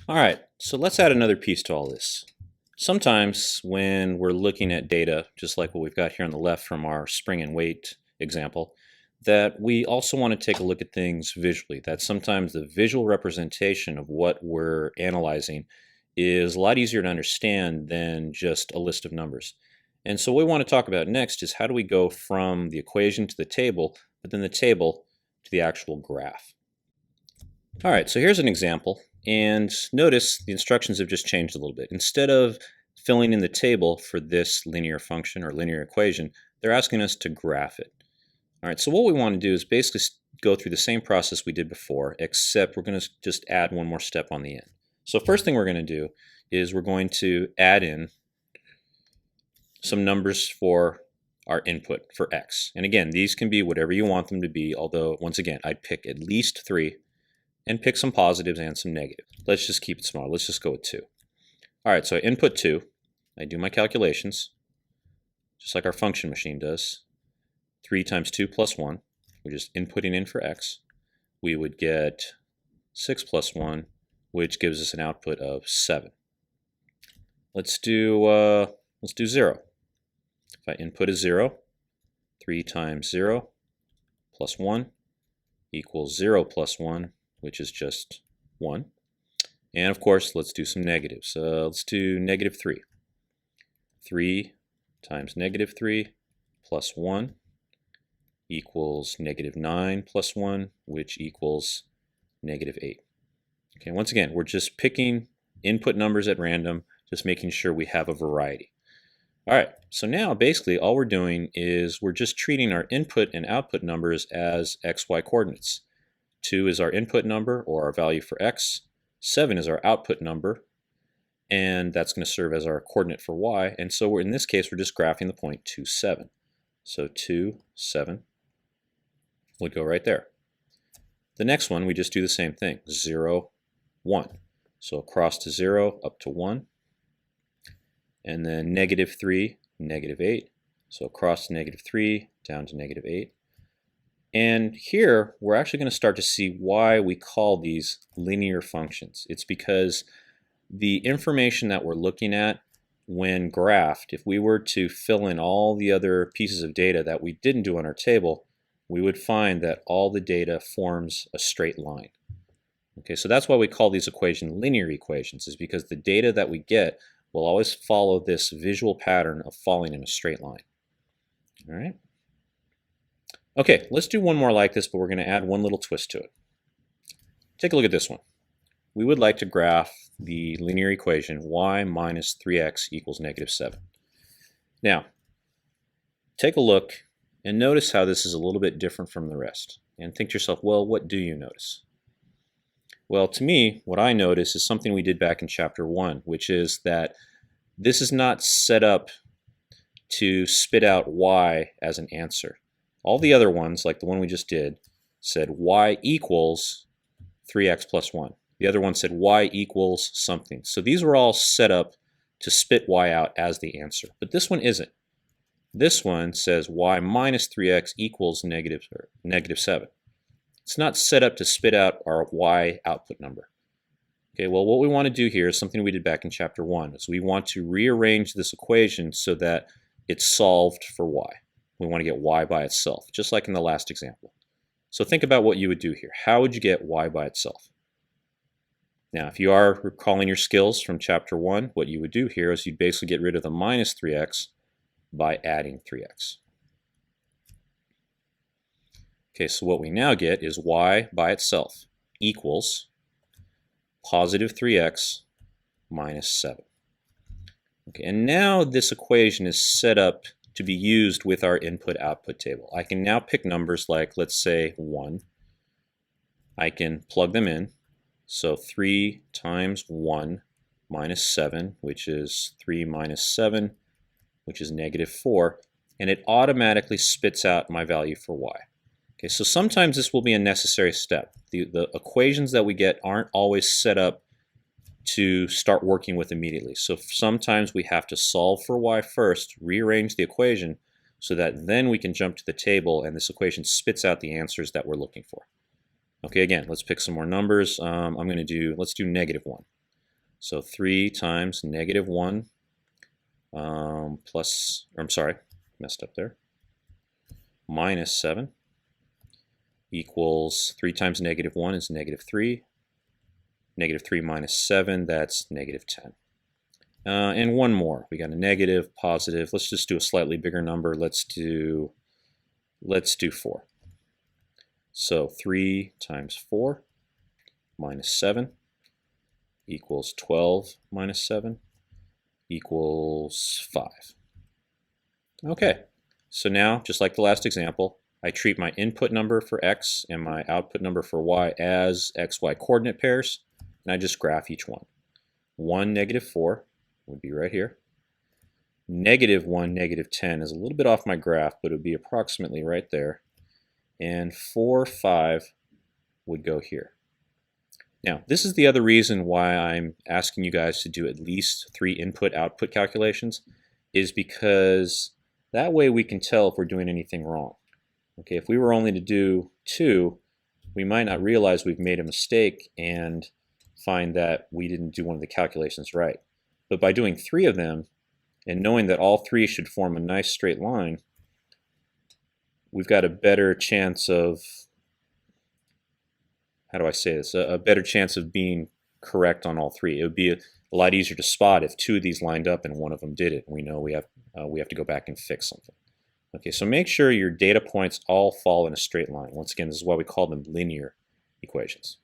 All right, so let's add another piece to all this. Sometimes when we're looking at data, just like what we've got here on the left from our spring and weight example, that we also want to take a look at things visually. That sometimes the visual representation of what we're analyzing is a lot easier to understand than just a list of numbers. And so what we want to talk about next is how do we go from the equation to the table, but then the table to the actual graph. All right, so here's an example, and notice the instructions have just changed a little bit. Instead of filling in the table for this linear function or linear equation, they're asking us to graph it. All right, so what we want to do is basically go through the same process we did before, except we're going to just add one more step on the end. So first thing we're going to do is we're going to add in some numbers for our input for x. And again, these can be whatever you want them to be, although once again, I'd pick at least 3 and pick some positives and some negatives. Let's just keep it small. Let's just go with 2. All right, so I input 2. I do my calculations, just like our function machine does. 3 times 2 plus 1. We're just inputting in for x. We would get 6 plus 1, which gives us an output of 7. Let's do 0. If I input a 0, 3 times 0 plus 1 equals 0 plus 1, which is just 1. And of course, let's do some negatives. Let's do negative 3. 3 times negative 3 plus 1 equals negative 9 plus 1, which equals negative 8. Okay, once again, we're just picking input numbers at random, just making sure we have a variety. All right, so now basically all we're doing is we're just treating our input and output numbers as xy coordinates. 2 is our input number, or our value for x. 7 is our output number, and that's going to serve as our coordinate for y. And so in this case, we're just graphing the point 2, 7. So 2, 7 would go right there. The next one, we just do the same thing, 0, 1. So across to 0, up to 1. And then negative 3, negative 8. So across to negative 3, down to negative 8. And here, we're actually going to start to see why we call these linear functions. It's because the information that we're looking at when graphed, if we were to fill in all the other pieces of data that we didn't do on our table, we would find that all the data forms a straight line. Okay, so that's why we call these equations linear equations, is because the data that we get will always follow this visual pattern of falling in a straight line. All right. Okay, let's do one more like this, but we're going to add one little twist to it. Take a look at this one. We would like to graph the linear equation y minus 3x equals negative 7. Now, take a look and notice how this is a little bit different from the rest. And think to yourself, well, what do you notice? Well, to me, what I notice is something we did back in chapter 1, which is that this is not set up to spit out y as an answer. All the other ones, like the one we just did, said y equals 3x plus 1. The other one said y equals something. So these were all set up to spit y out as the answer. But this one isn't. This one says y minus 3x equals negative 7. It's not set up to spit out our y output number. Okay, well, what we want to do here is something we did back in chapter 1, is we want to rearrange this equation so that it's solved for y. We want to get y by itself, just like in the last example. So think about what you would do here. How would you get y by itself? Now, if you are recalling your skills from chapter 1, what you would do here is you'd basically get rid of the minus 3x by adding 3x. Okay, so what we now get is y by itself equals positive 3x minus 7. Okay, and now this equation is set up to be used with our input-output table. I can now pick numbers like, let's say, 1. I can plug them in. So 3 times 1 minus 7, which is 3 minus 7, which is negative 4. And it automatically spits out my value for y. Okay, so sometimes this will be a necessary step. The equations that we get aren't always set up to start working with immediately. So sometimes we have to solve for y first, rearrange the equation, so that then we can jump to the table and this equation spits out the answers that we're looking for. Okay, again, let's pick some more numbers. Let's do negative 1. So 3 times negative 1 messed up there, minus 7 equals 3 times negative 1 is negative 3. Negative 3 minus 7, that's negative 10. And one more. We got a negative, positive. Let's just do a slightly bigger number. Let's do 4. So 3 times 4 minus 7 equals 12 minus 7 equals 5. Okay, so now, just like the last example, I treat my input number for x and my output number for y as xy coordinate pairs, and I just graph each one. 1, negative 4 would be right here. Negative 1, negative 10 is a little bit off my graph, but it would be approximately right there. And 4, 5 would go here. Now, this is the other reason why I'm asking you guys to do at least 3 input-output calculations, is because that way we can tell if we're doing anything wrong. Okay, if we were only to do 2, we might not realize we've made a mistake and find that we didn't do one of the calculations right. But by doing 3 of them, and knowing that all 3 should form a nice straight line, we've got a better chance of, how do I say this, a better chance of being correct on all 3. It would be a lot easier to spot if 2 of these lined up and one of them did it. We know we have to go back and fix something. Okay, so make sure your data points all fall in a straight line. Once again, this is why we call them linear equations.